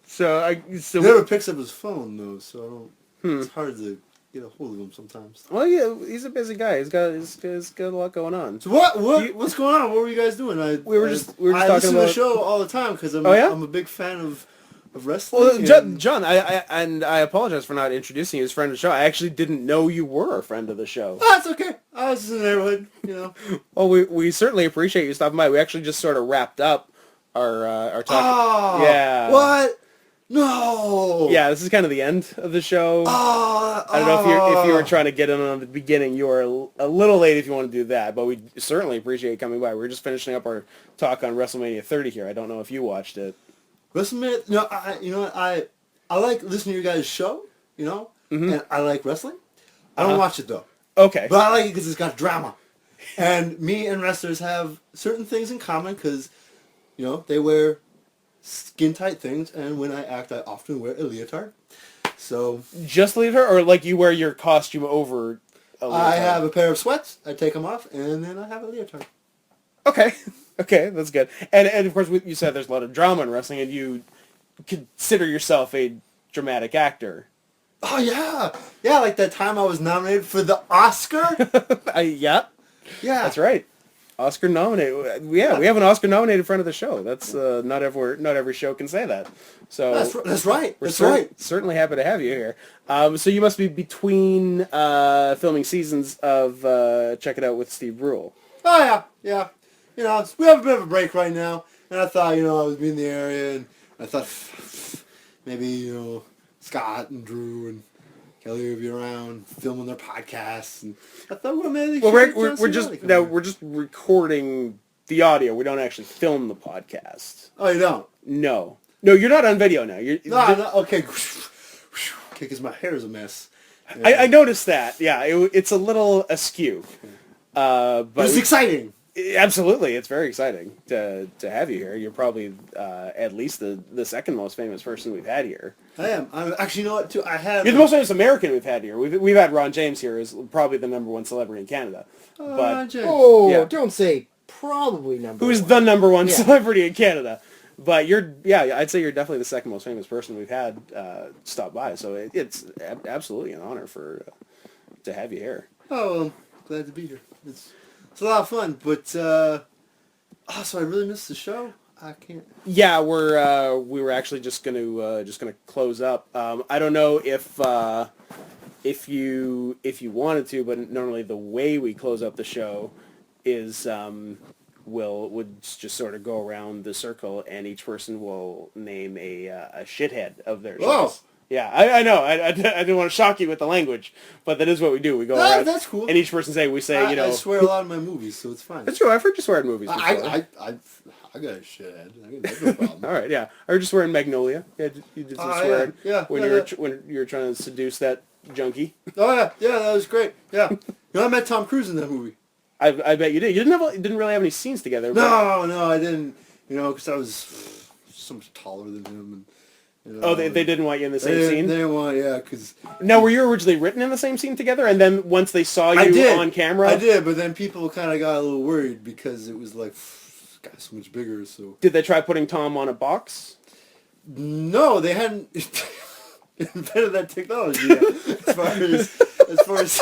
So He never picks up his phone though, so I don't. It's hard to get a hold of him sometimes. Well, yeah, he's a busy guy. He's got a lot going on. So what's going on? What were you guys doing? We were just talking listen to about the show all the time because I'm a big fan of wrestling. Well, John, I apologize for not introducing you as friend of the show. I actually didn't know you were a friend of the show. Oh, that's okay. I was in the neighborhood, Well, we certainly appreciate you stopping by. We actually just sort of wrapped up our talk. Oh, Yeah. What? No. Yeah, this is kind of the end of the show. Oh, I don't know if you were trying to get in on the beginning. You were a little late if you want to do that, but we certainly appreciate you coming by. We were just finishing up our talk on WrestleMania 30 here. I don't know if you watched it. WrestleMania. No, I like listening to your guys' show. And I like wrestling. I don't watch it though. Okay. But I like it because it's got drama. And me and wrestlers have certain things in common because, they wear skin-tight things, and when I act, I often wear a leotard. So Just leave her, or like you wear your costume over a leotard? I have a pair of sweats, I take them off, and then I have a leotard. Okay. Okay, that's good. And of course, you said there's a lot of drama in wrestling, and you consider yourself a dramatic actor. Oh, yeah. Yeah, like that time I was nominated for the Oscar. Yeah. Yeah. That's right. Oscar nominated. Yeah, we have an Oscar nominated friend of the show. That's not every show can say that. So That's right. We're That's right. certainly happy to have you here. So you must be between filming seasons of Check It Out with Steve Brule. Oh, yeah. Yeah. We have a bit of a break right now, and I thought, I was in the area, and I thought maybe, Scott and Drew and Kelly would be around filming their podcasts, and I thought, well, maybe we're just recording the audio. We don't actually film the podcast. Oh, you don't? No, you're not on video now. No, okay. Okay, because my hair is a mess. I noticed that. Yeah, it's a little askew. But it's exciting. Absolutely, it's very exciting to have you here. You're probably at least the second most famous person we've had here. I am. Actually, you know what? Too, You're the most famous American we've had here. We've had Ron James here as probably the number one celebrity in Canada. Ron James. Oh, don't say probably number Who's one. the number one celebrity in Canada? But I'd say you're definitely the second most famous person we've had stop by. So it's absolutely an honor to have you here. Oh, well, glad to be here. It's a lot of fun, but so I really missed the show. I can't. Yeah, we were actually just gonna close up. I don't know if you wanted to, but normally the way we close up the show is would just sort of go around the circle, and each person will name a shithead of their choice. Oh. Yeah, I know. I didn't want to shock you with the language, but that is what we do. We go around. That's cool. And each person we say, I swear a lot in my movies, so it's fine. That's true. I've heard you swear in movies before. I got a shithead. I got no problem. All right, yeah. I heard you swear in Magnolia. Yeah, you did some swearing. Yeah. When you were trying to seduce that junkie. Oh yeah, that was great. Yeah. I met Tom Cruise in that movie. I bet you did. You didn't really have any scenes together. No, I didn't. Because I was so much taller than him. And they didn't want you in the same scene? They didn't want, because... Now, were you originally written in the same scene together, and then once they saw you on camera? I did, but then people kind of got a little worried because it was like, this guy's so much bigger, so... Did they try putting Tom on a box? No, they hadn't invented that technology yet. As far as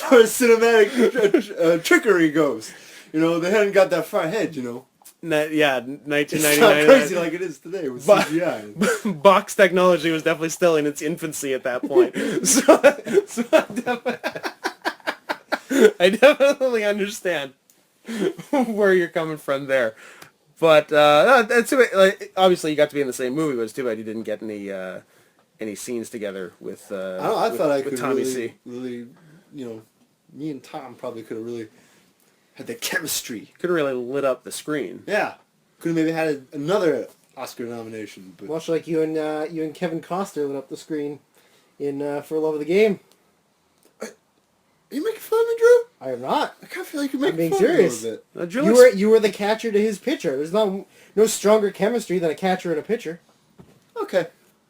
far as cinematic trickery goes. You know, they hadn't got that far ahead, you know. Yeah, It's 1999. not crazy like it is today with CGI. Box technology was definitely still in its infancy at that point. So I definitely understand where you're coming from there. But that's like, obviously you got to be in the same movie, but it's too bad you didn't get any scenes together with I thought I could Tommy really, you know, me and Tom probably could have really had that chemistry. Could have really lit up the screen. Yeah. Could have maybe had another Oscar nomination. But Much like you and Kevin Costner lit up the screen in For Love of the Game. Are you making fun of me, Drew? I am not. I kind of feel like you're making being fun serious. of me a little bit. Drew You were the catcher to his pitcher. There's no stronger chemistry than a catcher and a pitcher. Okay,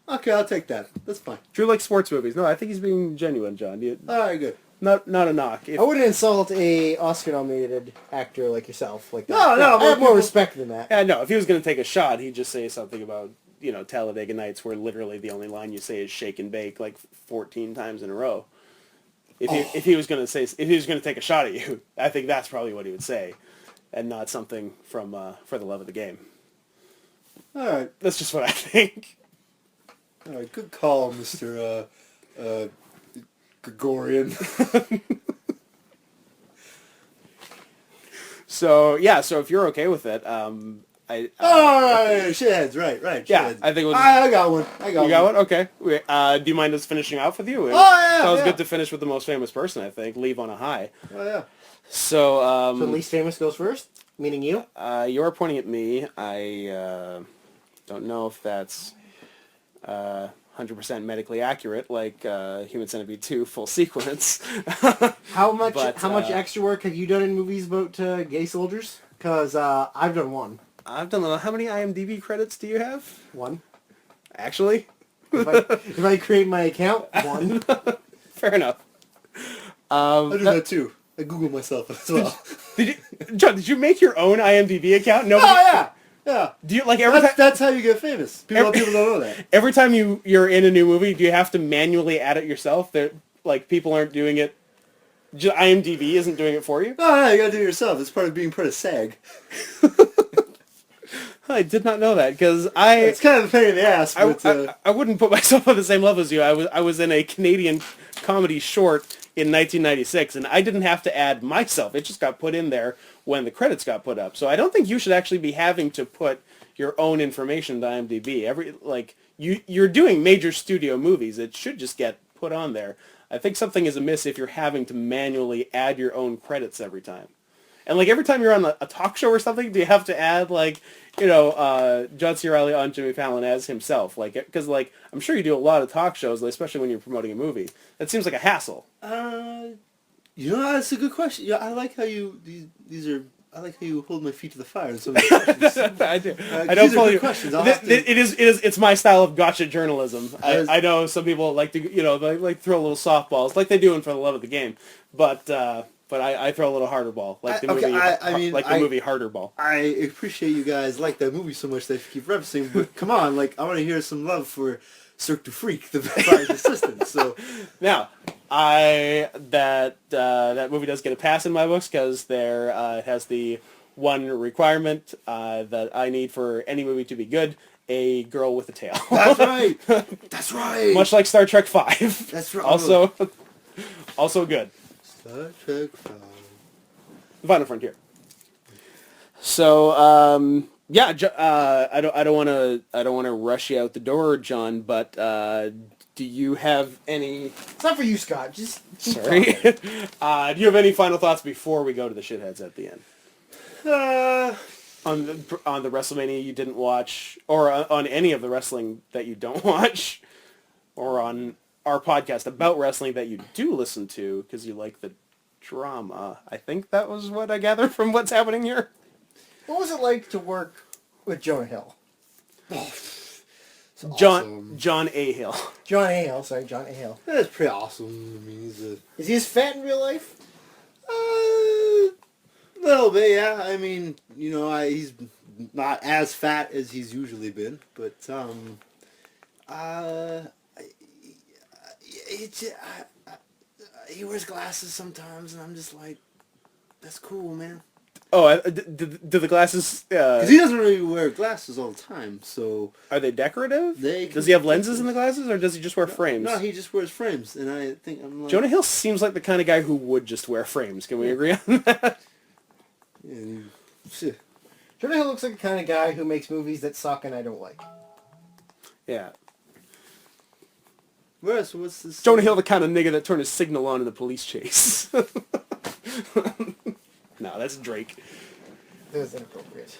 I'll take that. That's fine. Drew likes sports movies. No, I think he's being genuine, John. All right, good. Not a knock. I wouldn't insult a Oscar-nominated actor like yourself like that. No, I have more respect than that. Yeah, no, if he was going to take a shot, he'd just say something about, you know, Talladega Nights, where literally the only line you say is shake and bake like 14 times in a row. If he was going to take a shot at you, I think that's probably what he would say, and not something from For the Love of the Game. All right. That's just what I think. All right, good call, Mr. Gregorian. So if you're okay with it, right, shitheads, right. Yeah, Shitheads. I think I got one. You got one? Okay. Do you mind us finishing off with you? Oh, yeah. Sounds yeah. good to finish with the most famous person, I think. Leave on a high. Oh, yeah. So, So least famous goes first, meaning you. you're pointing at me. I don't know if that's 100% medically accurate, like Human Centipede 2 full sequence. How much But, extra work have you done in movies about gay soldiers? Because I've done one. I've done how many IMDb credits do you have? One. Actually? If I create my account, one. Fair enough. I do that too. I Google myself as well. John, did you make your own IMDb account? No. Oh, yeah. Yeah. Do you like every time? That's how you get famous. People don't know that. Every time you're in a new movie, do you have to manually add it yourself? That like people aren't doing it. IMDb isn't doing it for you. Oh, yeah, you gotta do it yourself. It's part of being part of SAG. I did not know that because It's kind of a pain in the ass, but I wouldn't put myself on the same level as you. I was in a Canadian comedy short in 1996, and I didn't have to add myself. It just got put in there when the credits got put up. So I don't think you should actually be having to put your own information to IMDb. You're doing major studio movies. It should just get put on there. I think something is amiss if you're having to manually add your own credits every time. And like every time you're on a talk show or something, do you have to add John C. Reilly on Jimmy Fallon as himself? Because I'm sure you do a lot of talk shows, especially when you're promoting a movie. That seems like a hassle. That's a good question. Yeah, I like how I like how you hold my feet to the fire in some of the questions. I do. I These don't are follow good you. questions. It's my style of gotcha journalism. As- I know some people like to they like throw little softballs like they do in For the Love of the Game, but I throw a little harder ball like the movie Harder Ball. I appreciate you guys like that movie so much that you keep referencing, but come on, I want to hear some love for Cirque du Freak, the Fire's assistant. So Now, that movie does get a pass in my books because it has the one requirement that I need for any movie to be good: a girl with a tail. that's right. That's right. Much like Star Trek V. That's right. Also good. Star Trek 5. The Final Frontier. So I don't want to rush you out the door, John, but do you have any? It's not for you, Scott. Just keep Sorry. talking. Do you have any final thoughts before we go to the shitheads at the end? On the WrestleMania you didn't watch, or on any of the wrestling that you don't watch, or on our podcast about wrestling that you do listen to because you like the drama. I think that was what I gathered from what's happening here. What was it like to work with Jonah Hill? John A. Hill. John A. Hill, sorry, John A. Hill. That's pretty awesome. I mean, Is he as fat in real life? a little bit, yeah. I mean, he's not as fat as he's usually been, but he wears glasses sometimes, and I'm just like, that's cool, man. Oh, do the glasses? Because he doesn't really wear glasses all the time, so... Are they decorative? They Does he have lenses in the glasses, or does he just wear frames? No, he just wears frames, and I think I'm like... Jonah Hill seems like the kind of guy who would just wear frames. Can we agree on that? Yeah, Jonah Hill looks like the kind of guy who makes movies that suck and I don't like. Yeah. what's this? Jonah Hill, the kind of nigga that turned his signal on in the police chase. No, that's Drake. It was inappropriate.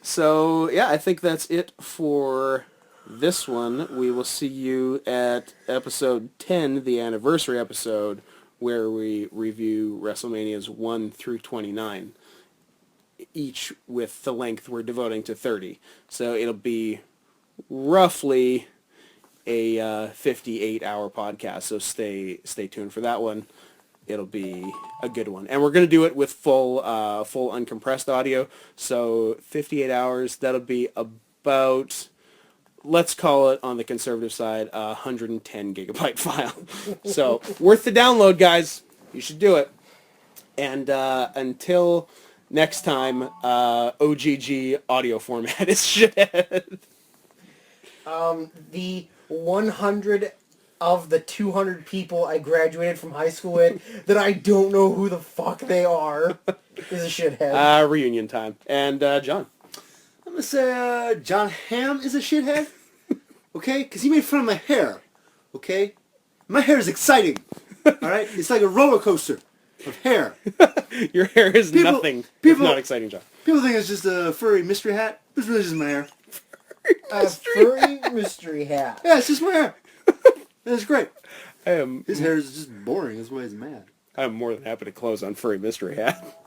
So, yeah, I think that's it for this one. We will see you at episode 10, the anniversary episode, where we review WrestleManias 1 through 29, each with the length we're devoting to 30. So it'll be roughly a 58-hour podcast, so stay tuned for that one. It'll be a good one. And we're going to do it with full uncompressed audio. So 58 hours, that'll be about, let's call it on the conservative side, a 110 gigabyte file. So worth the download, guys. You should do it. And until next time, OGG audio format is shithead. The 100 of the 200 people I graduated from high school with that I don't know who the fuck they are is a shithead. Reunion time. And John. I'm gonna say John Hamm is a shithead. Okay, because he made fun of my hair. Okay, my hair is exciting. All right, it's like a roller coaster of hair. Your hair is nothing. It's not exciting, John. People think it's just a furry mystery hat. It's really just my hair. A furry mystery hat. Yeah, it's just my hair. That's great. His hair is just boring. That's why he's mad. I'm more than happy to close on Furry Mystery Hat.